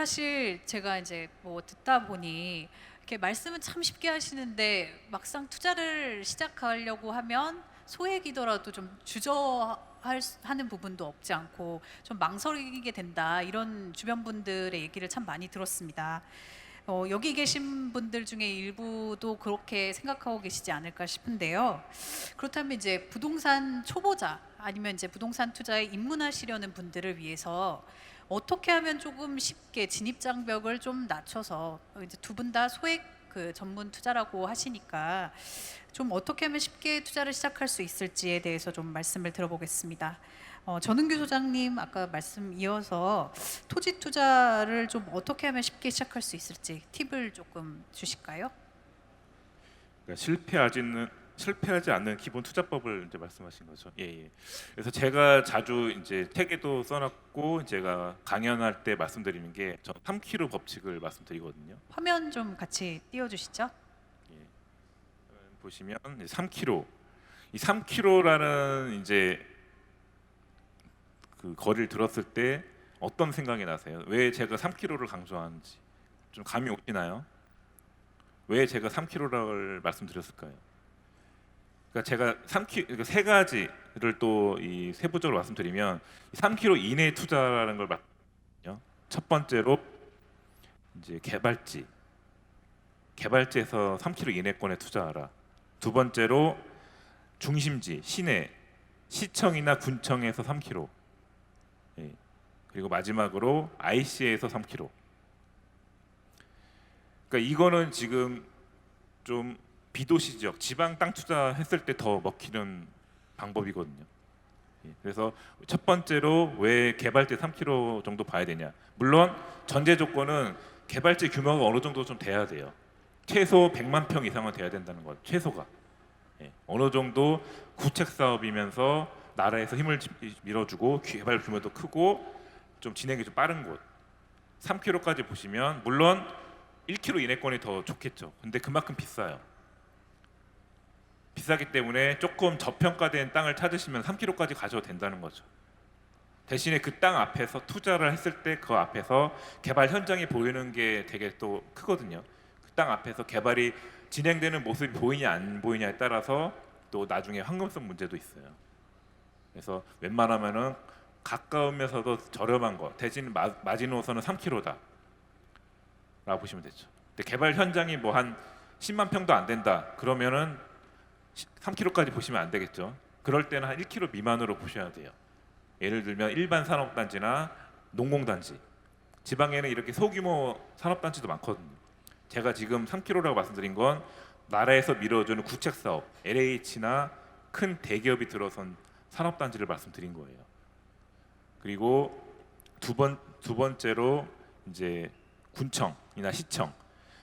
사실 제가 이제 뭐 듣다 보니 이렇게 말씀은 참 쉽게 하시는데 막상 투자를 시작하려고 하면 소액이더라도 좀 하는 부분도 없지 않고 좀 망설이게 된다, 이런 주변 분들의 얘기를 참 많이 들었습니다. 여기 계신 분들 중에 일부도 그렇게 생각하고 계시지 않을까 싶은데요. 그렇다면 이제 부동산 초보자 아니면 이제 부동산 투자에 입문하시려는 분들을 위해서 어떻게 하면 조금 쉽게 진입 장벽을 좀 낮춰서, 이제 두 분 다 소액 그 전문 투자라고 하시니까 좀 어떻게 하면 쉽게 투자를 시작할 수 있을지에 대해서 좀 말씀을 들어보겠습니다. 전은규 소장님, 아까 말씀 이어서 토지 투자를 좀 어떻게 하면 쉽게 시작할 수 있을지 팁을 조금 주실까요? 그러니까 실패하지 않는 기본 투자법을 이제 말씀하신 거죠. 예, 예. 그래서 제가 자주 이제 책에도 써놨고 제가 강연할 때 말씀드리는 게 저 3kg 법칙을 말씀드리거든요. 화면 좀 같이 띄워주시죠. 예. 보시면 3kg, 이 3kg라는 이제 그 거리를 들었을 때 어떤 생각이 나세요? 왜 제가 3kg를 강조하는지 좀 감이 오시나요? 왜 제가 3kg를 말씀드렸을까요? 그러니까 제가 3kg, 그러니까 세 가지를 또 이 세부적으로 말씀드리면 3kg 이내 투자라는 걸 말씀드거든요. 첫 번째로 이제 개발지에서 3km 이내권에 투자하라. 두 번째로 중심지, 시내, 시청이나 군청에서 3km. 예. 그리고 마지막으로 IC에서 3km. 그러니까 이거는 지금 좀 비도시 지역, 지방 땅 투자했을 때 더 먹히는 방법이거든요. 예. 그래서 첫 번째로 왜 개발지 3km 정도 봐야 되냐? 물론 전제 조건은 개발지 규모가 어느 정도 좀 돼야 돼요. 최소 100만 평 이상은 돼야 된다는 것, 최소가. 예. 어느 정도 구책 사업이면서 나라에서 힘을 밀어주고 개발 규모도 크고 좀 진행이 좀 빠른 곳. 3km까지 보시면 물론 1km 이내권이 더 좋겠죠. 근데 그만큼 비싸요. 비싸기 때문에 조금 저평가된 땅을 찾으시면 3km까지 가져도 된다는 거죠. 대신에 그 땅 앞에서 투자를 했을 때 그 앞에서 개발 현장이 보이는 게 되게 또 크거든요. 그 땅 앞에서 개발이 진행되는 모습이 보이냐 안 보이냐에 따라서 또 나중에 황금성 문제도 있어요. 그래서 웬만하면은 가까우면서도 저렴한 거, 대신 마지노선은 3km다 라고 보시면 되죠. 근데 개발 현장이 뭐 한 10만 평도 안 된다 그러면은 3km까지 보시면 안 되겠죠. 그럴 때는 한 1km 미만으로 보셔야 돼요. 예를 들면 일반 산업단지나 농공단지, 지방에는 이렇게 소규모 산업단지도 많거든요. 제가 지금 3km라고 말씀드린 건 나라에서 밀어주는 구책사업, LH나 큰 대기업이 들어선 산업단지를 말씀드린 거예요. 그리고 두 번째로 이제 군청이나 시청.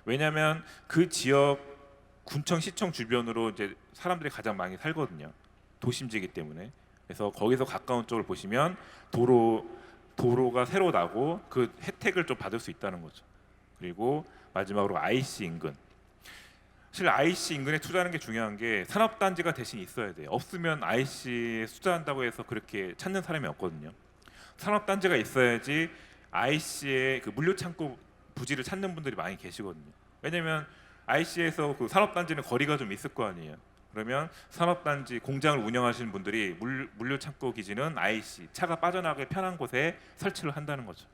왜냐하면 그 지역 군청, 시청 주변으로 이제 사람들이 가장 많이 살거든요. 도심지이기 때문에. 그래서 거기서 가까운 쪽을 보시면 도로가 새로 나고 그 혜택을 좀 받을 수 있다는 거죠. 그리고 마지막으로 IC 인근. 사실 IC 인근에 투자하는 게 중요한 게 산업단지가 대신 있어야 돼요. 없으면 IC에 투자한다고 해서 그렇게 찾는 사람이 없거든요. 산업단지가 있어야지 IC의 그 물류창고 부지를 찾는 분들이 많이 계시거든요. 왜냐면 IC에서 그 산업단지는 거리가 좀 있을 거 아니에요. 그러면 산업단지 공장을 운영하시는 분들이 물류창고 기지는 IC, 차가 빠져나가기 편한 곳에 설치를 한다는 거죠.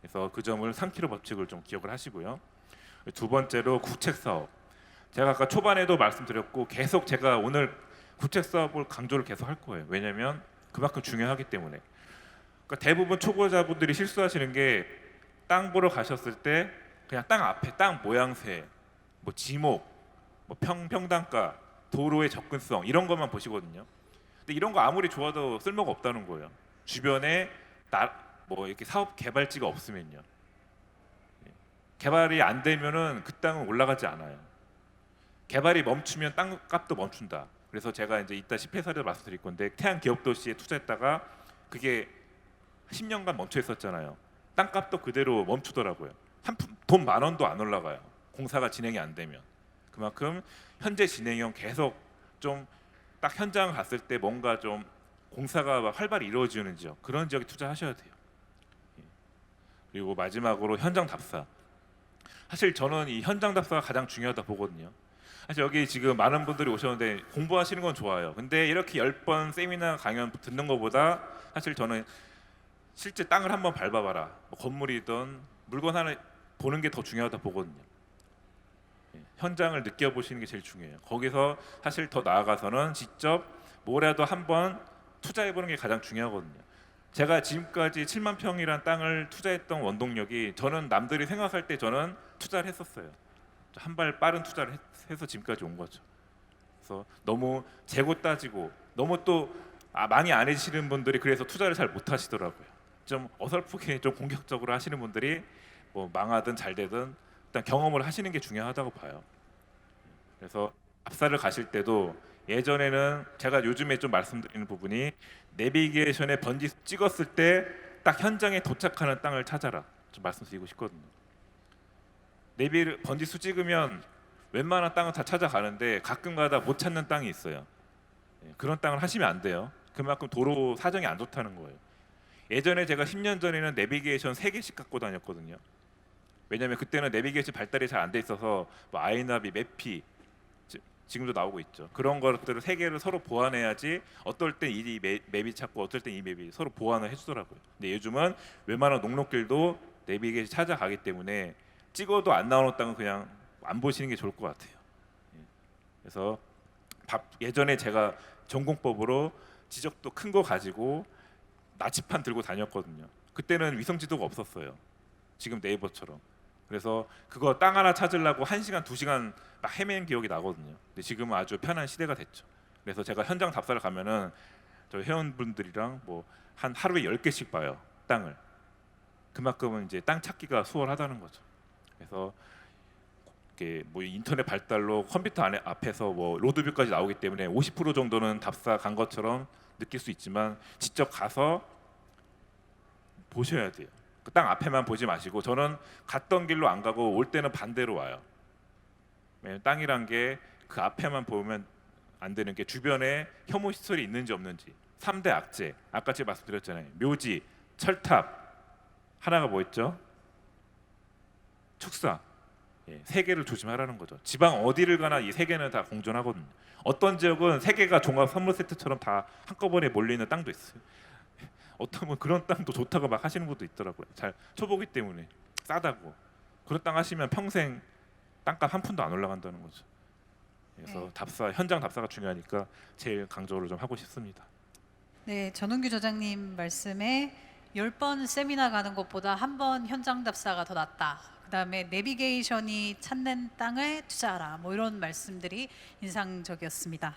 그래서 그 점을 3km 법칙을 좀 기억을 하시고요. 두 번째로 구책사업. 제가 아까 초반에도 말씀드렸고 계속 제가 오늘 구책사업을 강조를 계속 할 거예요. 왜냐하면 그만큼 중요하기 때문에. 그러니까 대부분 초보자분들이 실수하시는 게 땅 보러 가셨을 때 그냥 땅 앞에 땅 모양새, 뭐 지목, 뭐 평당가, 도로의 접근성 이런 것만 보시거든요. 근데 이런 거 아무리 좋아도 쓸모가 없다는 거예요. 주변에 뭐 이렇게 사업 개발지가 없으면요. 개발이 안 되면은 그 땅은 올라가지 않아요. 개발이 멈추면 땅값도 멈춘다. 그래서 제가 이제 이따 10회 사례를 말씀드릴 건데 태안 기업도시에 투자했다가 그게 10년간 멈춰 있었잖아요. 땅값도 그대로 멈추더라고요. 돈 10,000원도 안 올라가요. 공사가 진행이 안 되면. 그만큼 현재 진행형 계속 좀 딱 현장 갔을 때 뭔가 좀 공사가 활발히 이루어지는 지역, 그런 지역에 투자하셔야 돼요. 예. 그리고 마지막으로 현장 답사. 사실 저는 이 현장 답사가 가장 중요하다 보거든요. 사실 여기 지금 많은 분들이 오셨는데 공부하시는 건 좋아요. 근데 이렇게 10번 세미나 강연 듣는 것보다 사실 저는 실제 땅을 한번 밟아봐라. 뭐 건물이든 물건 하나 보는 게 더 중요하다 보거든요. 현장을 느껴보시는 게 제일 중요해요. 거기서 사실 더 나아가서는 직접 뭐라도 한번 투자해보는 게 가장 중요하거든요. 제가 지금까지 7만 평이란 땅을 투자했던 원동력이 저는 남들이 생각할 때 저는 투자를 했었어요. 한 발 빠른 투자를 해서 지금까지 온 거죠. 그래서 너무 재고 따지고 너무 또 많이 안 해주시는 분들이 그래서 투자를 잘 못 하시더라고요. 좀 어설프게 좀 공격적으로 하시는 분들이 뭐 망하든 잘 되든 일단 경험을 하시는 게 중요하다고 봐요. 그래서 답사를 가실 때도 예전에는 제가 요즘에 좀 말씀드리는 부분이 내비게이션에 번지 찍었을 때 딱 현장에 도착하는 땅을 찾아라 좀 말씀드리고 싶거든요. 번지수 찍으면 웬만한 땅은 다 찾아가는데 가끔가다 못 찾는 땅이 있어요. 그런 땅을 하시면 안 돼요. 그만큼 도로 사정이 안 좋다는 거예요. 예전에 제가 10년 전에는 내비게이션 3개씩 갖고 다녔거든요. 왜냐하면 그때는 내비게이션 발달이 잘 안 돼 있어서 뭐 아이나비, 매피 지금도 나오고 있죠. 그런 것들을 3개를 서로 보완해야지 어떨 땐 이 맵이 찾고 어떨 땐 이 맵이 서로 보완을 해주더라고요. 근데 요즘은 웬만한 녹록길도 내비게이션 찾아가기 때문에 찍어도 안 나오는 땅은 그냥 안 보시는 게 좋을 것 같아요. 그래서 예전에 제가 전공법으로 지적도 큰 거 가지고 나치판 들고 다녔거든요. 그때는 위성 지도가 없었어요. 지금 네이버처럼. 그래서 그거 땅 하나 찾으려고 1시간, 2시간 막 헤맨 기억이 나거든요. 근데 지금은 아주 편한 시대가 됐죠. 그래서 제가 현장 답사를 가면은 저 회원분들이랑 뭐 한 하루에 10개씩 봐요. 땅을. 그만큼은 이제 땅 찾기가 수월하다는 거죠. 그래서 이게 뭐 인터넷 발달로 컴퓨터 앞에서 뭐 로드뷰까지 나오기 때문에 50% 정도는 답사 간 것처럼 느낄 수 있지만 직접 가서 보셔야 돼요. 그 땅 앞에만 보지 마시고 저는 갔던 길로 안 가고 올 때는 반대로 와요. 왜냐면 땅이란 게 그 앞에만 보면 안 되는 게 주변에 혐오 시설이 있는지 없는지 3대 악재 아까 제가 말씀드렸잖아요. 묘지, 철탑 하나가 뭐 있죠? 축사. 3개를 조심하라는 거죠. 지방 어디를 가나 이 3개는 다 공존하거든요. 어떤 지역은 3개가 종합 선물 세트처럼 다 한꺼번에 몰리는 땅도 있어요. 어떤 분 그런 땅도 좋다고 막 하시는 것도 있더라고요. 잘 초보기 때문에 싸다고. 그런 땅 하시면 평생 땅값 한 푼도 안 올라간다는 거죠. 그래서 현장 답사가 중요하니까 제일 강조를 좀 하고 싶습니다. 네, 전은규 저장님 말씀에 10번 세미나 가는 것보다 한 번 현장 답사가 더 낫다. 그다음에 내비게이션이 찾는 땅을 투자하라. 뭐 이런 말씀들이 인상적이었습니다.